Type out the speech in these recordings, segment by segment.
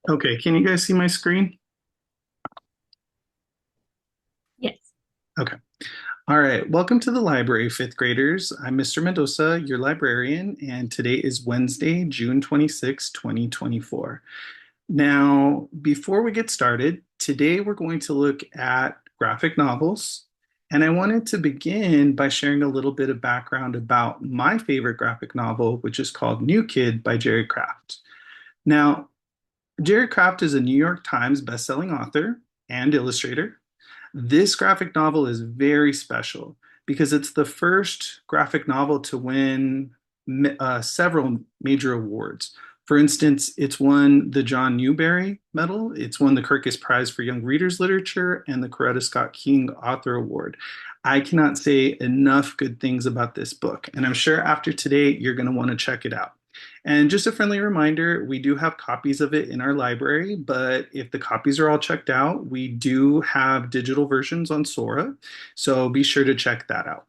Okay, can you guys see my screen? Yes. Okay. All right. Welcome to the library, fifth graders. I'm Mr. Mendoza, your librarian, and today is Wednesday, June 26, 2024. Now, before we get started, today we're going to look at graphic novels. And I wanted to begin by sharing a little bit of background about my favorite graphic novel, which is called New Kid by Jerry Craft. Now, Jerry Craft is a New York Times bestselling author and illustrator. This graphic novel is very special because it's the first graphic novel to win several major awards. For instance, it's won the John Newbery Medal, it's won the Kirkus Prize for Young Readers Literature, and the Coretta Scott King Author Award. I cannot say enough good things about this book, and I'm sure after today you're going to want to check it out. And just a friendly reminder, we do have copies of it in our library, but if the copies are all checked out, we do have digital versions on Sora. So be sure to check that out.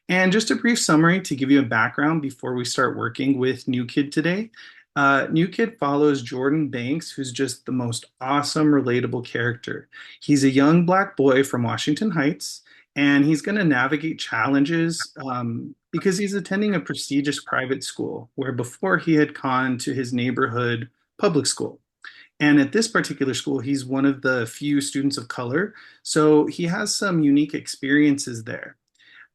And just a brief summary to give you a background before we start working with New Kid today. New Kid follows Jordan Banks, who's just the most awesome, relatable character. He's a young black boy from Washington Heights, and he's going to navigate challenges because he's attending a prestigious private school where before he had gone to his neighborhood public school. And at this particular school, he's one of the few students of color. So he has some unique experiences there.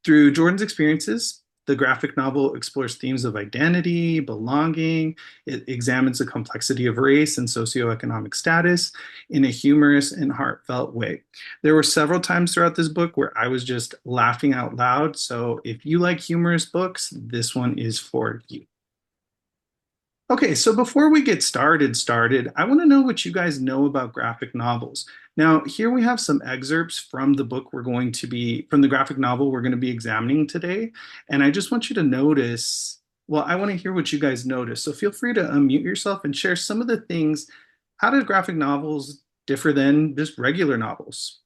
Through Jordan's experiences, the graphic novel explores themes of identity, belonging. It examines the complexity of race and socioeconomic status in a humorous and heartfelt way. There were several times throughout this book where I was just laughing out loud. So if you like humorous books, this one is for you. Okay, so before we get started, I want to know what you guys know about graphic novels. Now, here we have some excerpts from the book from the graphic novel we're going to be examining today. And I just want you to notice, well, I want to hear what you guys notice. So feel free to unmute yourself and share some of the things. How did graphic novels differ than just regular novels?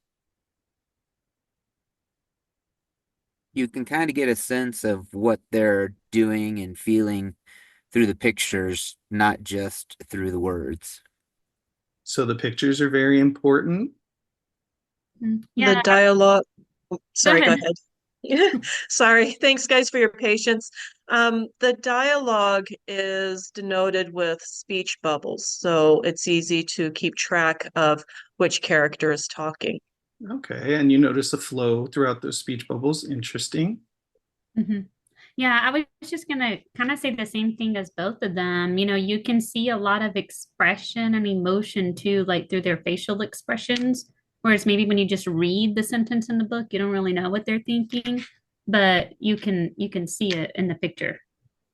You can kind of get a sense of what they're doing and feeling through the pictures, not just through the words. So the pictures are very important. Yeah, The dialogue, go sorry, go ahead. ahead. Sorry, thanks guys for your patience. The dialogue is denoted with speech bubbles, so it's easy to keep track of which character is talking. Okay, and you notice a flow throughout those speech bubbles. Interesting. hmm Yeah, I was just gonna kind of say the same thing as both of them. You know, you can see a lot of expression and emotion too, like through their facial expressions. Whereas maybe when you just read the sentence in the book, you don't really know what they're thinking, but you can see it in the picture.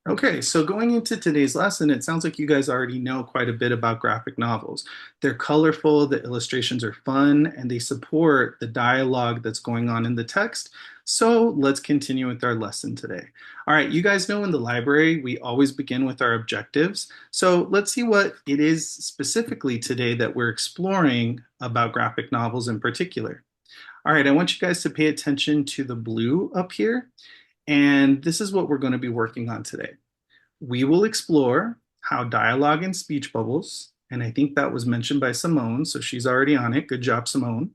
Okay, so going into today's lesson, it sounds like you guys already know quite a bit about graphic novels. They're colorful, the illustrations are fun, and they support the dialogue that's going on in the text. So let's continue with our lesson today. All right, you guys know in the library, we always begin with our objectives. So let's see what it is specifically today that we're exploring about graphic novels in particular. All right, I want you guys to pay attention to the blue up here. And this is what we're going to be working on today. We will explore how dialogue and speech bubbles, and I think that was mentioned by Simone, so she's already on it. Good job, Simone.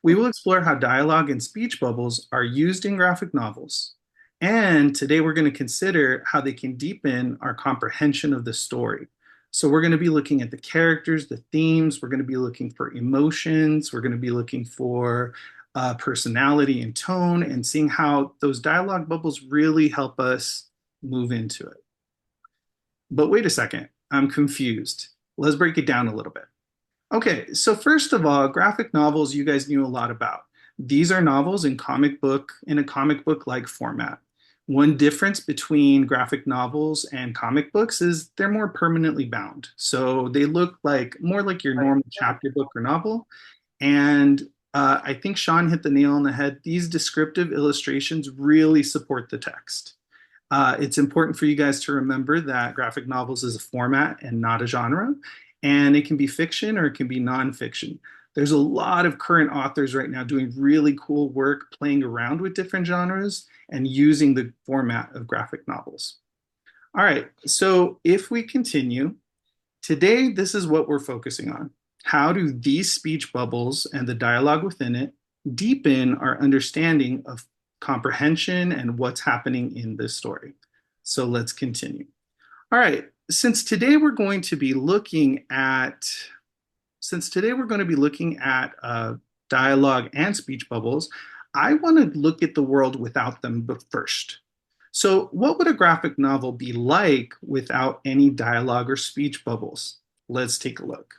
We will explore how dialogue and speech bubbles are used in graphic novels. And today we're going to consider how they can deepen our comprehension of the story. So we're going to be looking at the characters, the themes, we're going to be looking for emotions, we're going to be looking for personality and tone, and seeing how those dialogue bubbles really help us move into it. But wait a second, I'm confused. Let's break it down a little bit. Okay, so first of all, graphic novels you guys knew a lot about. These are novels in a comic book like format. One difference between graphic novels and comic books is they're more permanently bound. So they look like more like your normal chapter book or novel. And I think Sean hit the nail on the head. These descriptive illustrations really support the text. It's important for you guys to remember that graphic novels is a format and not a genre, and it can be fiction or it can be nonfiction. There's a lot of current authors right now doing really cool work playing around with different genres and using the format of graphic novels. All right, so if we continue, Today, this is what we're focusing on. How do these speech bubbles and the dialogue within it deepen our understanding of comprehension and what's happening in this story? So let's continue. All right, since today we're going to be looking at dialogue and speech bubbles, I want to look at the world without them but first. So, what would a graphic novel be like without any dialogue or speech bubbles? Let's take a look.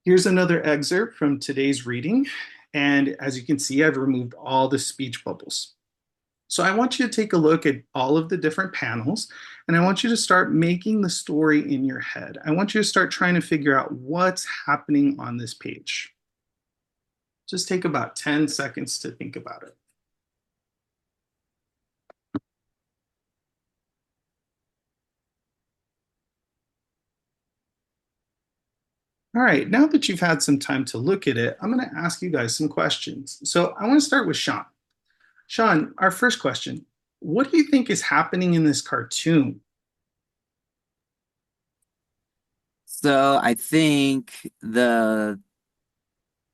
Here's another excerpt from today's reading. And as you can see, I've removed all the speech bubbles. So I want you to take a look at all of the different panels, and I want you to start making the story in your head. I want you to start trying to figure out what's happening on this page. Just take about 10 seconds to think about it. All right, now that you've had some time to look at it, I'm going to ask you guys some questions. So I want to start with Sean. Sean, our first question, what do you think is happening in this cartoon? So I think the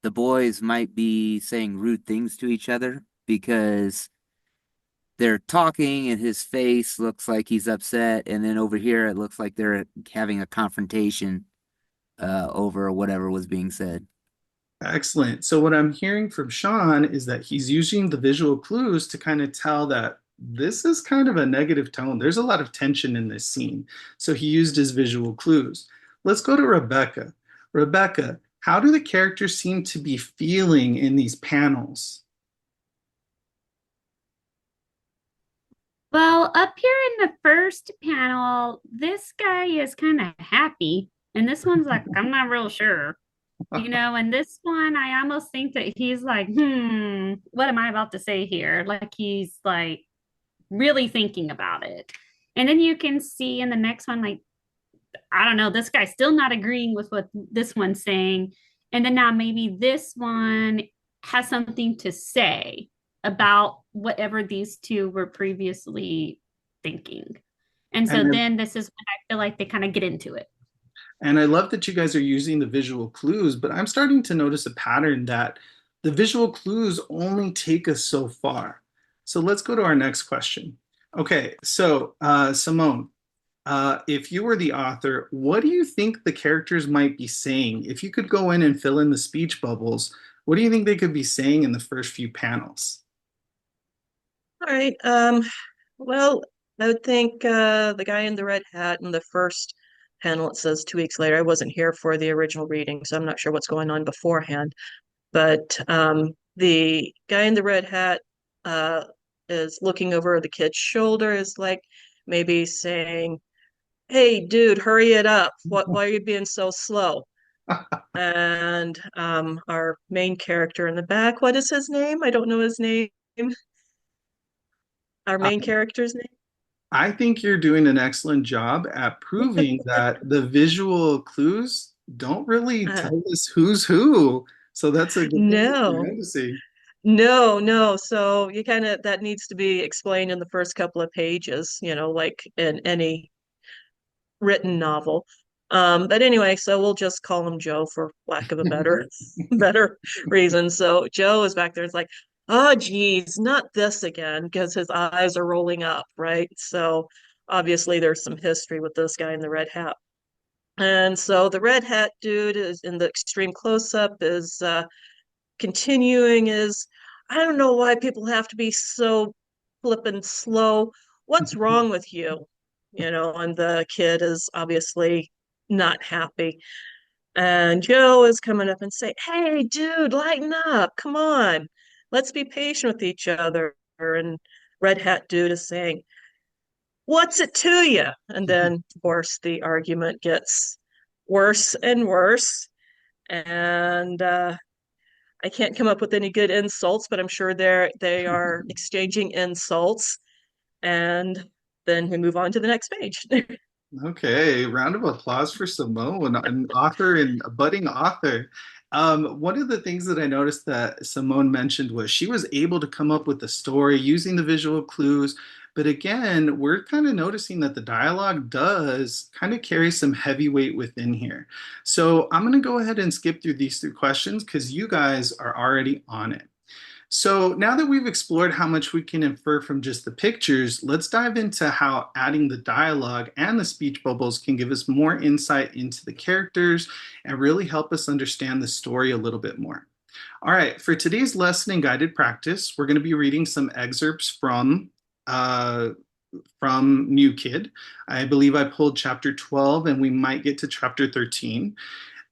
boys might be saying rude things to each other because they're talking and his face looks like he's upset, and then over here it looks like they're having a confrontation over whatever was being said. Excellent. So what I'm hearing from Sean is that he's using the visual clues to kind of tell that this is kind of a negative tone. There's a lot of tension in this scene. So he used his visual clues. Let's go to Rebecca. Rebecca, how do the characters seem to be feeling in these panels? Well, up here in the first panel, this guy is kind of happy, and this one's like, I'm not real sure. And this one, I almost think that he's like, what am I about to say here? Like he's like really thinking about it. And then you can see in the next one, like, I don't know, this guy's still not agreeing with what this one's saying. And then now maybe this one has something to say about whatever these two were previously thinking. And so And then this is when I feel like they kind of get into it. And I love that you guys are using the visual clues, but I'm starting to notice a pattern that the visual clues only take us so far. So let's go to our next question. Okay, so Simone, if you were the author, what do you think the characters might be saying? If you could go in and fill in the speech bubbles, what do you think they could be saying in the first few panels? All right. Well, I would think the guy in the red hat in the first panel, it says 2 weeks later. I wasn't here for the original reading, so I'm not sure what's going on beforehand. But the guy in the red hat is looking over the kid's shoulder, is like maybe saying, "Hey, dude, hurry it up. Why are you being so slow?" And our main character in the back, what is his name? I don't know his name. Our main character's name. I think you're doing an excellent job at proving that the visual clues don't really Uh, tell us who's who. So that's a good thing for no, me to see. no. So you kind of that needs to be explained in the first couple of pages, like in any written novel. But anyway, so we'll just call him Joe for lack of a better better reason. So Joe is back there. It's like, oh geez, not this again, because his eyes are rolling up, right? So obviously there's some history with this guy in the red hat. And so the red hat dude is in the extreme close up is continuing is, I don't know why people have to be so flippin' slow. What's wrong with you? And the kid is obviously not happy. And Joe is coming up and say, "Hey, dude, lighten up. Come on. Let's be patient with each other." And Red Hat dude is saying, "What's it to you?" And then, of course, the argument gets worse and worse. And I can't come up with any good insults, but I'm sure they are exchanging insults. And then we move on to the next page. Okay, round of applause for Simone, an author and a budding author. One of the things that I noticed that Simone mentioned was she was able to come up with the story using the visual clues, But again, we're kind of noticing that the dialogue does kind of carry some heavyweight within here. So I'm going to go ahead and skip through these three questions because you guys are already on it. So now that we've explored how much we can infer from just the pictures, let's dive into how adding the dialogue and the speech bubbles can give us more insight into the characters and really help us understand the story a little bit more. All right, for today's lesson and guided practice, we're going to be reading some excerpts from New Kid. I believe I pulled chapter 12 and we might get to chapter 13.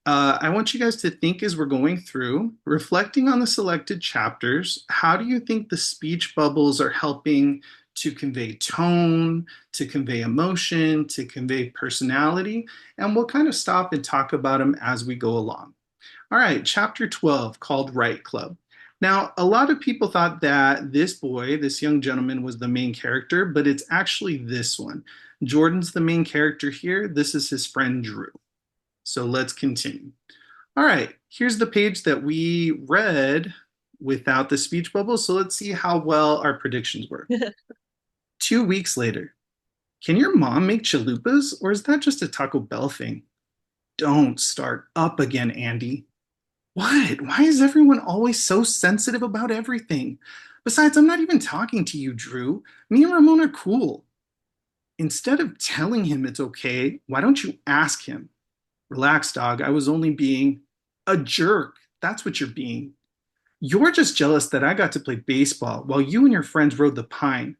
I want you guys to think as we're going through, reflecting on the selected chapters, how do you think the speech bubbles are helping to convey tone, to convey emotion, to convey personality? And we'll kind of stop and talk about them as we go along. All right, chapter 12 called Right Club. Now, a lot of people thought that this boy, this young gentleman, was the main character, but it's actually this one. Jordan's the main character here. This is his friend Drew. So let's continue. All right, here's the page that we read without the speech bubble. So let's see how well our predictions were. 2 weeks later. Can your mom make chalupas, or is that just a Taco Bell thing? Don't start up again, Andy. What? Why is everyone always so sensitive about everything? Besides, I'm not even talking to you, Drew. Me and Ramon are cool. Instead of telling him it's okay, why don't you ask him? Relax, dog. I was only being a jerk. That's what you're being. You're just jealous that I got to play baseball while you and your friends rode the pine.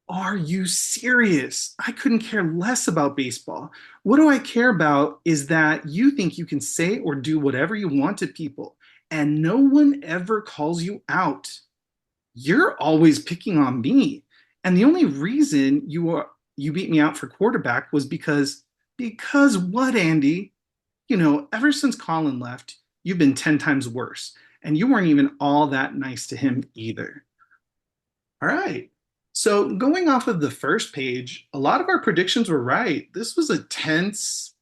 Are you serious? I couldn't care less about baseball. What do I care about is that you think you can say or do whatever you want to people, and no one ever calls you out. You're always picking on me. And the only reason you beat me out for quarterback was because what, Andy? You know, ever since Colin left, you've been 10 times worse. And you weren't even all that nice to him either. All right. So going off of the first page, a lot of our predictions were right. This was a tense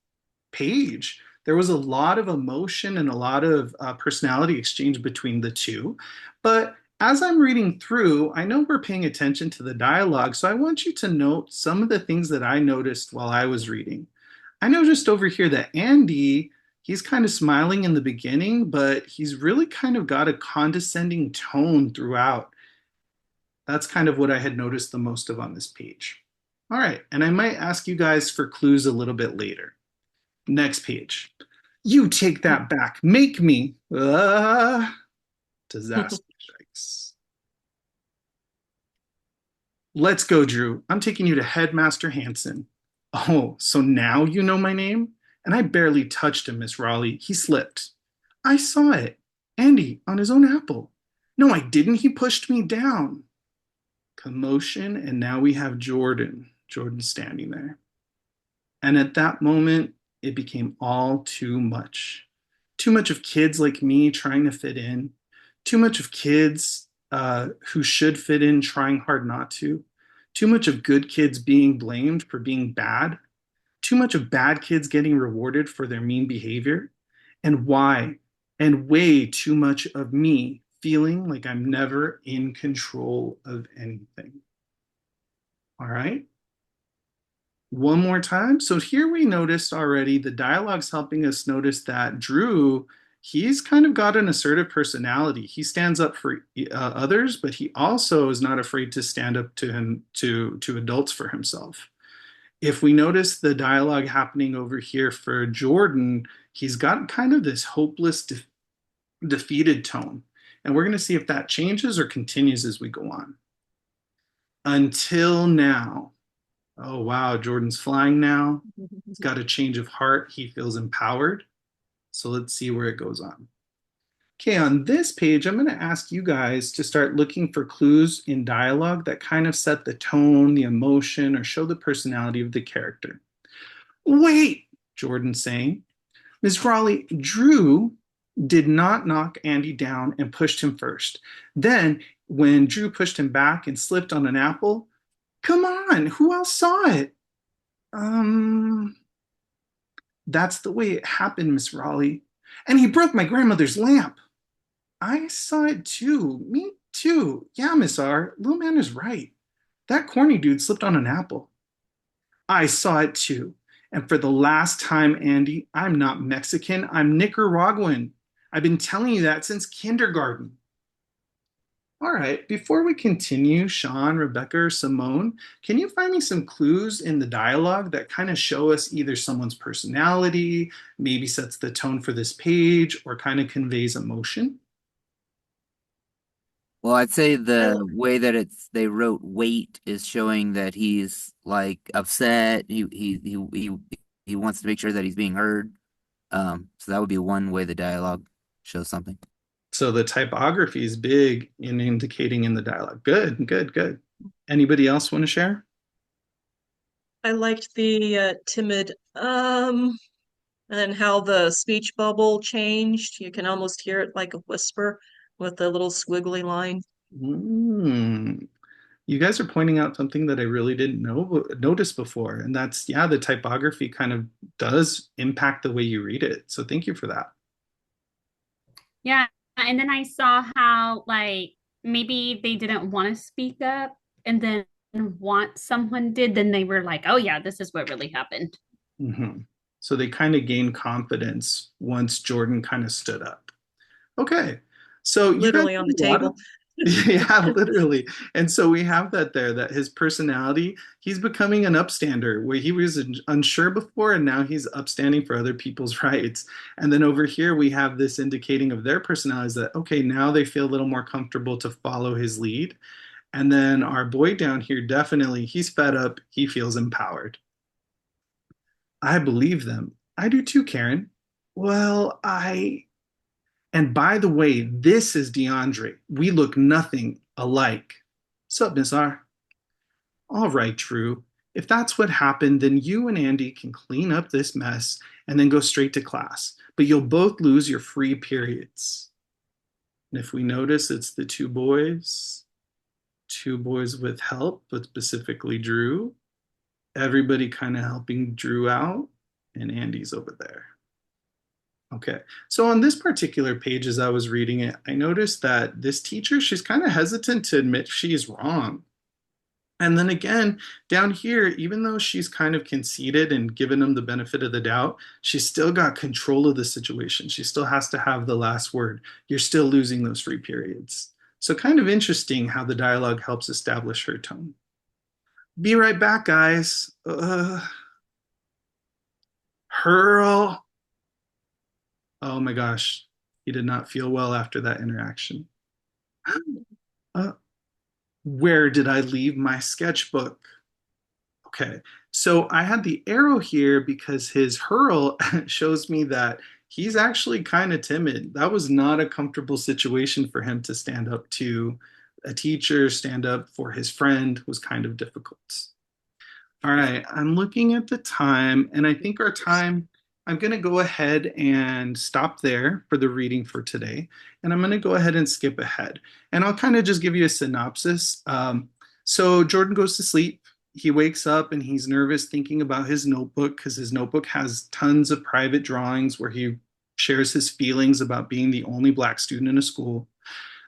page. There was a lot of emotion and a lot of personality exchange between the two. But as I'm reading through, I know we're paying attention to the dialogue. So I want you to note some of the things that I noticed while I was reading. I noticed over here that Andy, he's kind of smiling in the beginning, but he's really kind of got a condescending tone throughout. That's kind of what I had noticed the most of on this page. All right, and I might ask you guys for clues a little bit later. Next page. You take that back. Make me. Disaster strikes. Let's go, Drew. I'm taking you to Headmaster Hanson. Oh, so now you know my name? And I barely touched him, Miss Raleigh. He slipped. I saw it. Andy, on his own apple. No, I didn't. He pushed me down. Commotion, and now we have Jordan. Jordan standing there. And at that moment, it became all too much. Too much of kids like me trying to fit in. Too much of kids who should fit in trying hard not to. Too much of good kids being blamed for being bad. Too much of bad kids getting rewarded for their mean behavior. And why? And way too much of me feeling like I'm never in control of anything. All right. One more time. So here we noticed already the dialogue's helping us notice that Drew, he's kind of got an assertive personality. He stands up for others, but he also is not afraid to stand up to adults for himself. If we notice the dialogue happening over here for Jordan, he's got kind of this hopeless, defeated tone. And we're going to see if that changes or continues as we go on. Until now. Oh, wow. Jordan's flying now. He's got a change of heart. He feels empowered. So let's see where it goes on. Okay, on this page, I'm going to ask you guys to start looking for clues in dialogue that kind of set the tone, the emotion, or show the personality of the character. Wait, Jordan's saying. Ms. Raleigh, Drew did not knock Andy down and pushed him first. Then, when Drew pushed him back and slipped on an apple, come on, who else saw it? That's the way it happened, Miss Raleigh. And he broke my grandmother's lamp. I saw it too. Me too. Yeah, Miss R. Little man is right. That corny dude slipped on an apple. I saw it too. And for the last time, Andy, I'm not Mexican, I'm Nicaraguan. I've been telling you that since kindergarten. All right, before we continue, Sean, Rebecca, or Simone, can you find me some clues in the dialogue that kind of show us either someone's personality, maybe sets the tone for this page, or kind of conveys emotion? Well, I'd say I, the way that they wrote wait is showing that he's like upset. He wants to make sure that he's being heard. So that would be one way the dialogue shows something. So the typography is big in indicating in the dialogue. Good, good, good. Anybody else want to share? I liked the timid and how the speech bubble changed. You can almost hear it like a whisper with the little squiggly line. Mm. You guys are pointing out something that I really didn't notice before, and that's yeah, the typography kind of does impact the way you read it. So thank you for that. Yeah. And then I saw how, like, maybe they didn't want to speak up, and then once someone did, then they were like, oh, yeah, this is what really happened. Hmm. So they kind of gained confidence once Jordan kind of stood up. Okay, so you guys Literally on the have a lot of table. yeah, literally. And so we have that there, that his personality, he's becoming an upstander where he was unsure before and now he's upstanding for other people's rights. And then over here we have this indicating of their personalities that, okay, now they feel a little more comfortable to follow his lead. And then our boy down here, definitely, he's fed up. He feels empowered. I believe them. I do too, Karen. Well, and by the way, this is DeAndre. We look nothing alike. Sup, Miss R? All right, Drew. If that's what happened, then you and Andy can clean up this mess and then go straight to class. But you'll both lose your free periods. And if we notice, it's the two boys with help, but specifically Drew. Everybody kind of helping Drew out, and Andy's over there. Okay, so on this particular page, as I was reading it, I noticed that this teacher, she's kind of hesitant to admit she's wrong. And then again, down here, even though she's kind of conceded and given him the benefit of the doubt, she's still got control of the situation. She still has to have the last word. You're still losing those free periods. So kind of interesting how the dialogue helps establish her tone. Be right back, guys. Hurl. Oh my gosh, he did not feel well after that interaction. Uh, where did I leave my sketchbook? Okay, so I had the arrow here because his hurl shows me that he's actually kind of timid. That was not a comfortable situation for him to stand up to a teacher, stand up for his friend was kind of difficult. All right, I'm looking at the time, and I think our time, I'm going to go ahead and stop there for the reading for today. And I'm going to go ahead and skip ahead. And I'll kind of just give you a synopsis. So Jordan goes to sleep. He wakes up and he's nervous thinking about his notebook because his notebook has tons of private drawings where he shares his feelings about being the only Black student in a school.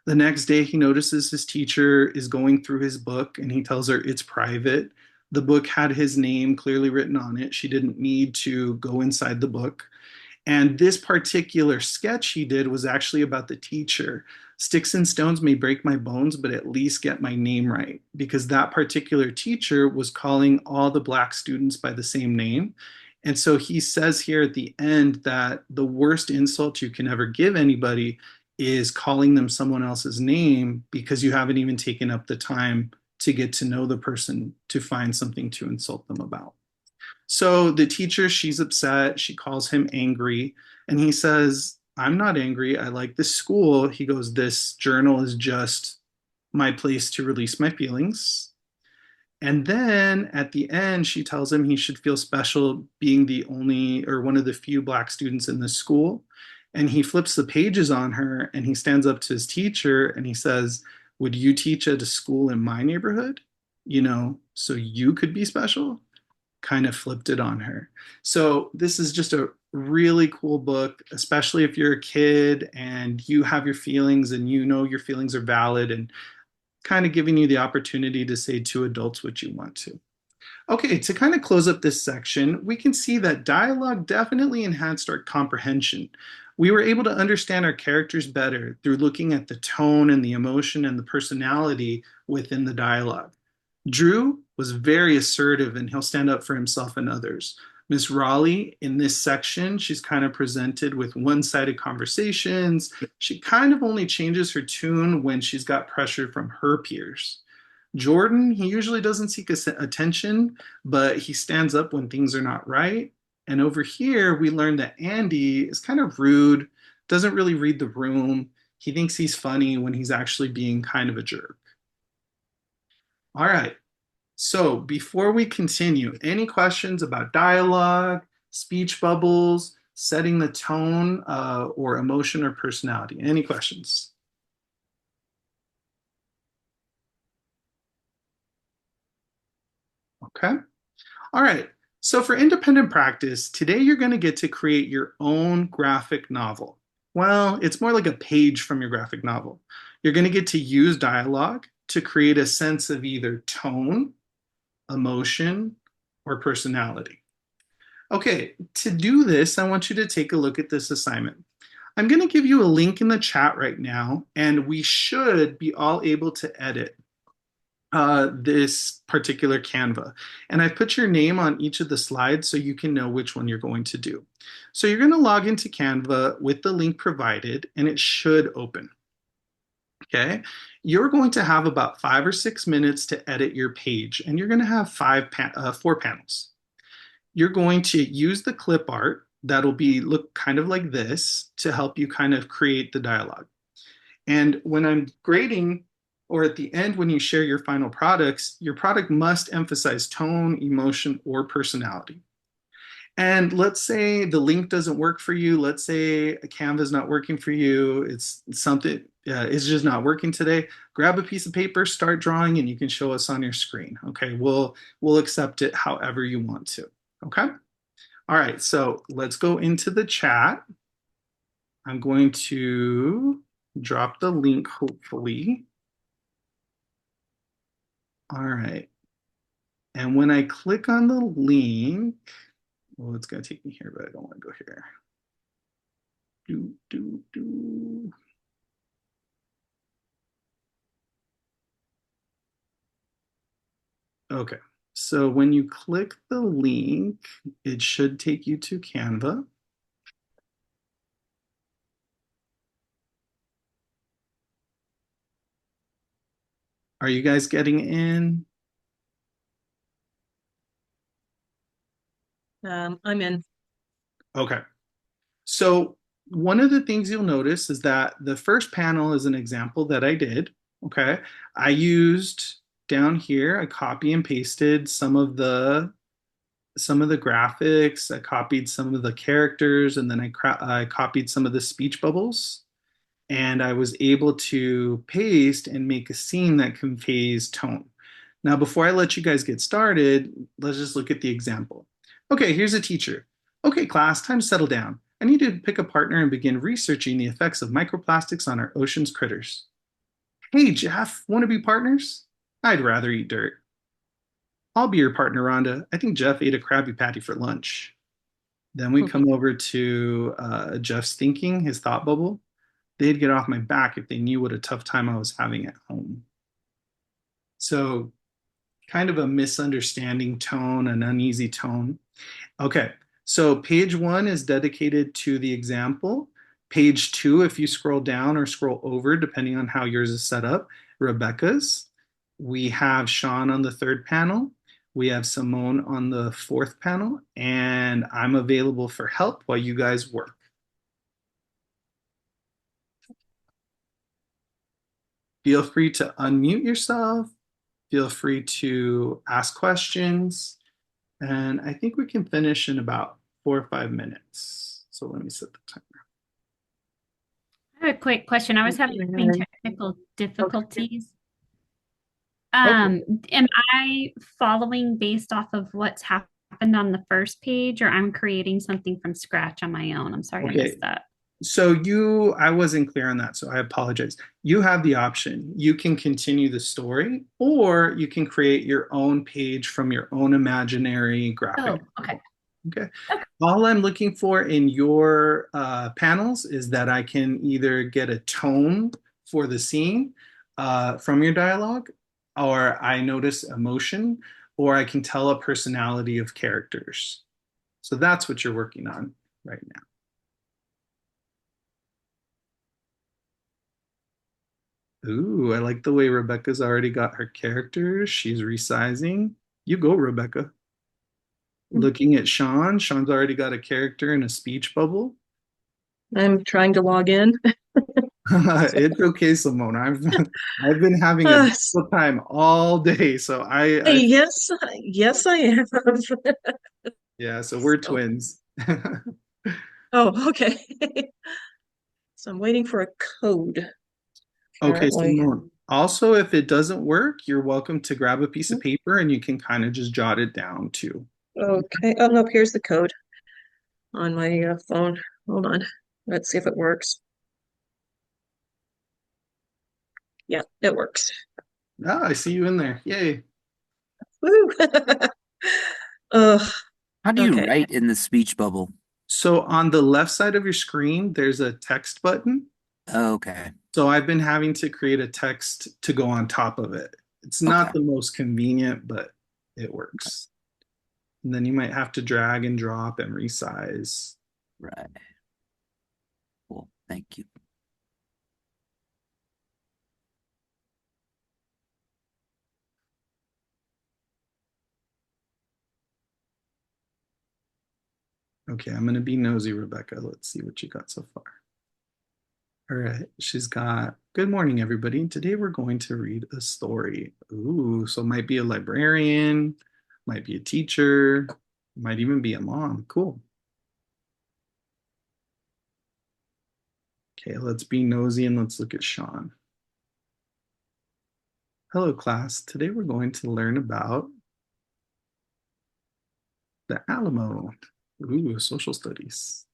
The next day, he notices his teacher is going through his book and he tells her it's private. The book had his name clearly written on it. She didn't need to go inside the book. And this particular sketch he did was actually about the teacher. Sticks and stones may break my bones, but at least get my name right. Because that particular teacher was calling all the Black students by the same name. And so he says here at the end that the worst insult you can ever give anybody is calling them someone else's name because you haven't even taken up the time to get to know the person to find something to insult them about. So the teacher, she's upset. She calls him angry. And he says, I'm not angry. I like this school. He goes, this journal is just my place to release my feelings. And then at the end, she tells him he should feel special being the only or one of the few Black students in this school. And he flips the pages on her and he stands up to his teacher and he says, would you teach at a school in my neighborhood? So you could be special? Kind of flipped it on her. So this is just a really cool book, especially if you're a kid and you have your feelings and you know your feelings are valid and kind of giving you the opportunity to say to adults what you want to. Okay, to kind of close up this section, we can see that dialogue definitely enhanced our comprehension. We were able to understand our characters better through looking at the tone and the emotion and the personality within the dialogue. Drew was very assertive and he'll stand up for himself and others. Miss Raleigh, in this section, she's kind of presented with one sided conversations. She kind of only changes her tune when she's got pressure from her peers. Jordan, he usually doesn't seek attention, but he stands up when things are not right. And over here, we learn that Andy is kind of rude, doesn't really read the room. He thinks he's funny when he's actually being kind of a jerk. All right. So before we continue, any questions about dialogue, speech bubbles, setting the tone, or emotion or personality? Any questions? Okay. All right. So for independent practice, today you're going to get to create your own graphic novel. Well, it's more like a page from your graphic novel. You're going to get to use dialogue to create a sense of either tone, emotion, or personality. Okay, to do this, I want you to take a look at this assignment. I'm going to give you a link in the chat right now, and we should be all able to edit this particular Canva. And I've put your name on each of the slides so you can know which one you're going to do. So you're going to log into Canva with the link provided, and it should open. Okay, you're going to have about 5 or 6 minutes to edit your page, and you're going to have 4 panels. You're going to use the clip art that'll be look kind of like this to help you kind of create the dialogue. And when I'm grading, or at the end when you share your final products, your product must emphasize tone, emotion, or personality. And let's say the link doesn't work for you. Let's say Canva is not working for you. It's something, it's just not working today. Grab a piece of paper, start drawing, and you can show us on your screen. Okay, we'll accept it however you want to. Okay. All right, so let's go into the chat. I'm going to drop the link, hopefully. All right. And when I click on the link, well, it's going to take me here, but I don't want to go here. Okay, so when you click the link, it should take you to Canva. Are you guys getting in? I'm in. Okay. So one of the things you'll notice is that the first panel is an example that I did. Okay. I used down here, I copy and pasted some of the graphics. I copied some of the characters, and then I copied some of the speech bubbles. And I was able to paste and make a scene that conveys tone. Now, before I let you guys get started, let's just look at the example. Okay, here's a teacher. Okay, class, time to settle down. I need to pick a partner and begin researching the effects of microplastics on our ocean's critters. Hey, Jeff, want to be partners? I'd rather eat dirt. I'll be your partner, Rhonda. I think Jeff ate a Krabby Patty for lunch. Then we come over to Jeff's thinking, his thought bubble. They'd get off my back if they knew what a tough time I was having at home. So kind of a misunderstanding tone, an uneasy tone. Okay, so page 1 is dedicated to the example. Page 2, if you scroll down or scroll over, depending on how yours is set up, Rebecca's. We have Sean on the 3rd panel. We have Simone on the 4th panel, and I'm available for help while you guys work. Feel free to unmute yourself. Feel free to ask questions. And I think we can finish in about 4 or 5 minutes. So let me set the timer. I have a quick question. I was having technical difficulties. Okay. Am I following based off of what's happened on the first page, or I'm creating something from scratch on my own? I'm sorry, I Okay. missed that. I wasn't clear on that, so I apologize. You have the option. You can continue the story, or you can create your own page from your own imaginary graphic Oh, okay. novel. Okay. Okay. All I'm looking for in your panels is that I can either get a tone for the scene from your dialogue, or I notice emotion, or I can tell a personality of characters. So that's what you're working on right now. Ooh, I like the way Rebecca's already got her characters. She's resizing. You go, Rebecca. Looking at Sean. Sean's already got a character in a speech bubble. I'm trying to log in. It's okay, Simone. I've been having a Uh, difficult time all day, so I yes, yes, I have. yeah, so we're Oh, twins. oh, okay. So I'm waiting for a code, Okay, apparently. Simone. Also, if it doesn't work, you're welcome to grab a piece of paper and you can kind of just jot it down too. Okay. Oh, no, here's the code on my phone. Hold on. Let's see if it works. Yeah, it works. Ah, I see you in there. Yay. Woo! Ugh, How do you okay. write in the speech bubble? So on the left side of your screen, there's a text button. Okay. So I've been having to create a text to go on top of it. It's not Okay. the most convenient, but it works. And then you might have to drag and drop and resize. Right. Cool. Thank you. Okay, I'm going to be nosy, Rebecca. Let's see what you got so far. All right, she's got, good morning, everybody. Today we're going to read a story. Ooh, so might be a librarian, might be a teacher, might even be a mom. Cool. Okay, let's be nosy and let's look at Sean. Hello, class. Today we're going to learn about the Alamo. Ooh, social studies.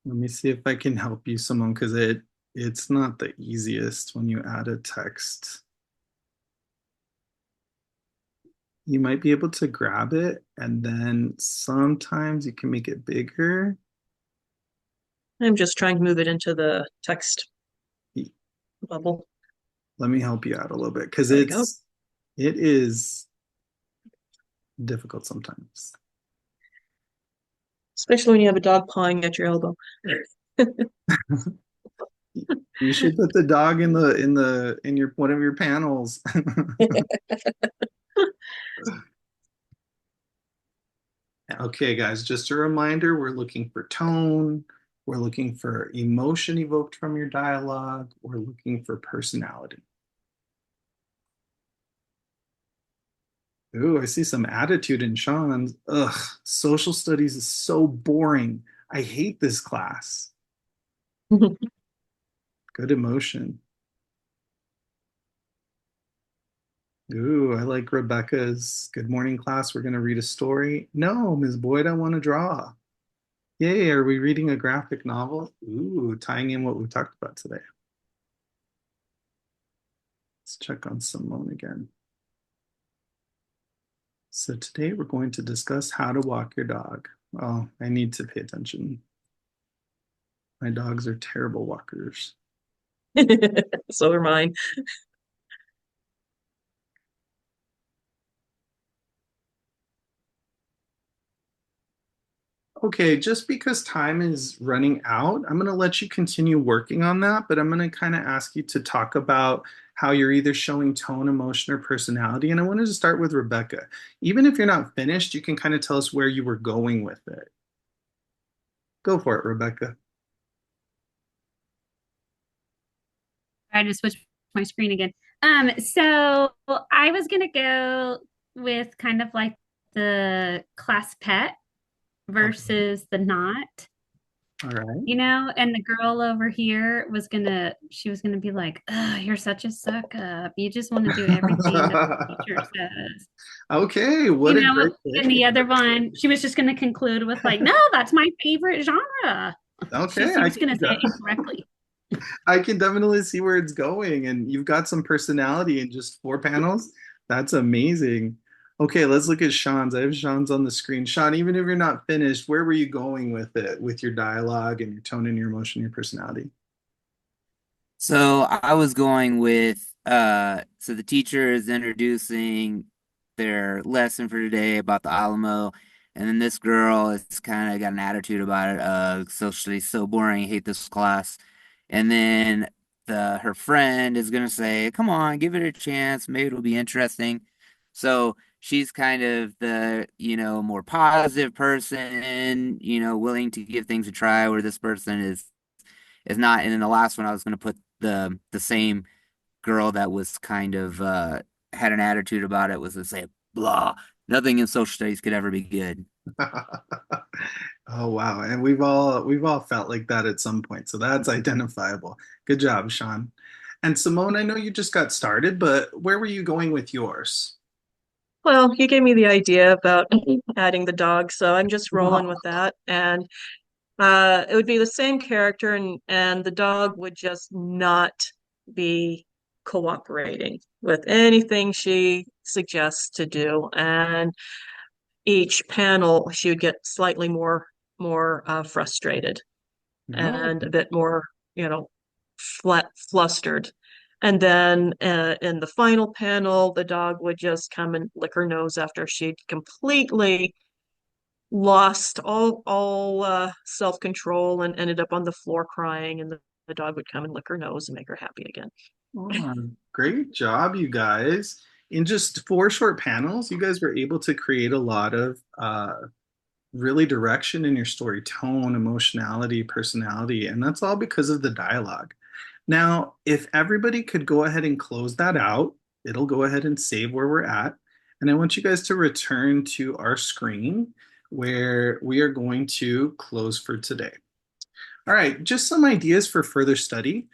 Let me see if I can help you, Simone, because it's not the easiest when you add a text. You might be able to grab it, and then sometimes you can make it bigger. I'm just trying to move it into the text bubble. Let me help you out a little bit because There we go. it is difficult sometimes. Especially when you have a dog pawing at your elbow. You should put the dog in your one of your panels. Okay, guys, just a reminder, we're looking for tone, we're looking for emotion evoked from your dialogue, we're looking for personality. Ooh, I see some attitude in Sean's. Ugh, social studies is so boring. I hate this class. Good emotion. Ooh, I like Rebecca's good morning class. We're going to read a story. No, Ms. Boyd, I want to draw. Yay, are we reading a graphic novel? Ooh, tying in what we talked about today. Let's check on Simone again. So today we're going to discuss how to walk your dog. Oh, I need to pay attention. My dogs are terrible walkers. So are mine. Okay, just because time is running out, I'm going to let you continue working on that, but I'm going to kind of ask you to talk about how you're either showing tone, emotion, or personality. And I wanted to start with Rebecca. Even if you're not finished, you can kind of tell us where you were going with it. Go for it, Rebecca. I just switched my screen again. So I was gonna go with kind of like the class pet Okay. versus the not, All right. and the girl over here she was gonna be like, oh, you're such a suck up. You just want to do everything that the teacher says. Okay, what a great And the thing. other one, she was just gonna conclude with like, no, that's my favorite genre. Okay, She was gonna say it incorrectly. I can definitely see where it's going, and you've got some personality in just 4 panels. That's amazing. Okay, let's look at Sean's. I have Sean's on the screen. Sean, even if you're not finished, where were you going with it, with your dialogue and your tone and your emotion, your personality? So I was going with so the teacher is introducing their lesson for today about the Alamo, and then this girl is kind of got an attitude about it, socially so boring, I hate this class. And then her friend is gonna say, "Come on, give it a chance, maybe it'll be interesting." So she's kind of the, more positive person, willing to give things a try, where this person is not. And then the last one I was gonna put the same girl that was kind of had an attitude about it, was to say blah. Nothing in social studies could ever be good. Oh wow. And we've all felt like that at some point. So that's identifiable. Good job, Sean. And Simone, I know you just got started, but where were you going with yours? Well, you gave me the idea about adding the dog, so I'm just rolling Wow. with that. And it would be the same character, and the dog would just not be cooperating with anything she suggests to do. And each panel, she would get slightly more frustrated No. and a bit more, flustered. And then in the final panel, the dog would just come and lick her nose after she'd completely lost all self-control and ended up on the floor crying, and the dog would come and lick her nose and make her happy again. Oh, great job, you guys. In just 4 short panels, you guys were able to create a lot of really direction in your story, tone, emotionality, personality, and that's all because of the dialogue. Now, if everybody could go ahead and close that out, it'll go ahead and save where we're at. And I want you guys to return to our screen where we are going to close for today. All right, just some ideas for further study.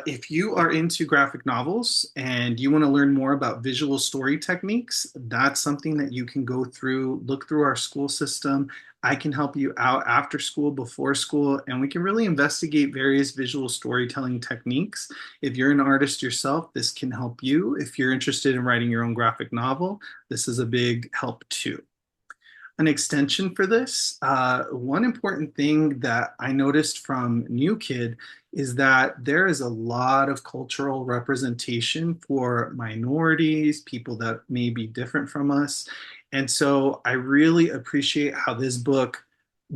If you are into graphic novels and you want to learn more about visual story techniques, that's something that you can go through, look through our school system. I can help you out after school, before school, and we can really investigate various visual storytelling techniques. If you're an artist yourself, this can help you. If you're interested in writing your own graphic novel, this is a big help too. An extension for this, one important thing that I noticed from New Kid is that there is a lot of cultural representation for minorities, people that may be different from us. And so I really appreciate how this book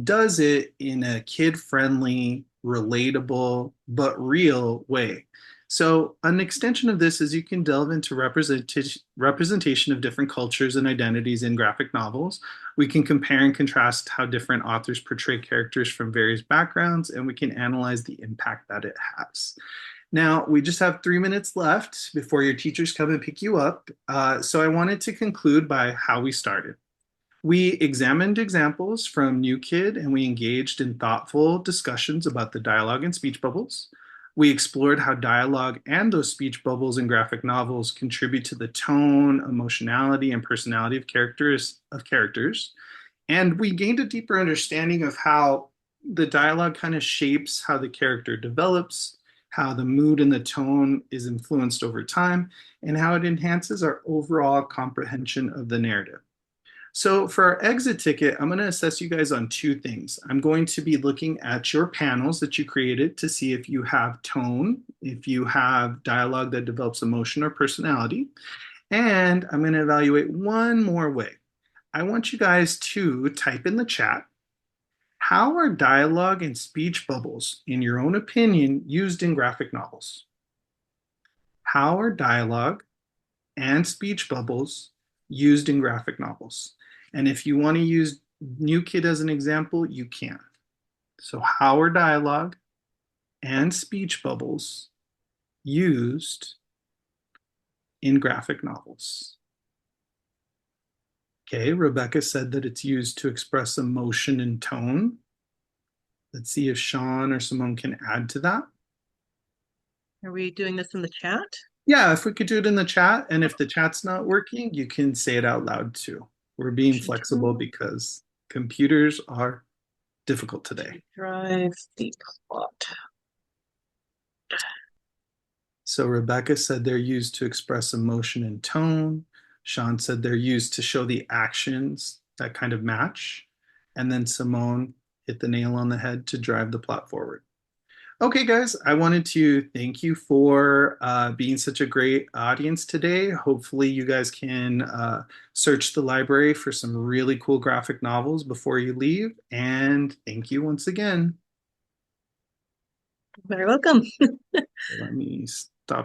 does it in a kid-friendly, relatable, but real way. So an extension of this is you can delve into representation of different cultures and identities in graphic novels. We can compare and contrast how different authors portray characters from various backgrounds, and we can analyze the impact that it has. Now, we just have 3 minutes left before your teachers come and pick you up. So I wanted to conclude by how we started. We examined examples from New Kid and we engaged in thoughtful discussions about the dialogue and speech bubbles. We explored how dialogue and those speech bubbles in graphic novels contribute to the tone, emotionality, and personality of characters. And we gained a deeper understanding of how the dialogue kind of shapes how the character develops, how the mood and the tone is influenced over time, and how it enhances our overall comprehension of the narrative. So for our exit ticket, I'm going to assess you guys on 2 things. I'm going to be looking at your panels that you created to see if you have tone, if you have dialogue that develops emotion or personality. And I'm going to evaluate one more way. I want you guys to type in the chat How are dialogue and speech bubbles, in your own opinion, used in graphic novels? How are dialogue and speech bubbles used in graphic novels? And if you want to use New Kid as an example, you can. So, how are dialogue and speech bubbles used in graphic novels? Okay, Rebecca said that it's used to express emotion and tone. Let's see if Sean or Simone can add to that. Are we doing this in the chat? Yeah, if we could do it in the chat, and if the chat's not working, you can say it out loud too. We're being flexible because computers are difficult today. Drive the plot. So Rebecca said they're used to express emotion and tone. Sean said they're used to show the actions that kind of match. And then Simone hit the nail on the head to drive the plot forward. Okay, guys, I wanted to thank you for being such a great audience today. Hopefully, you guys can search the library for some really cool graphic novels before you leave. And thank you once again. Very welcome. Let me stop.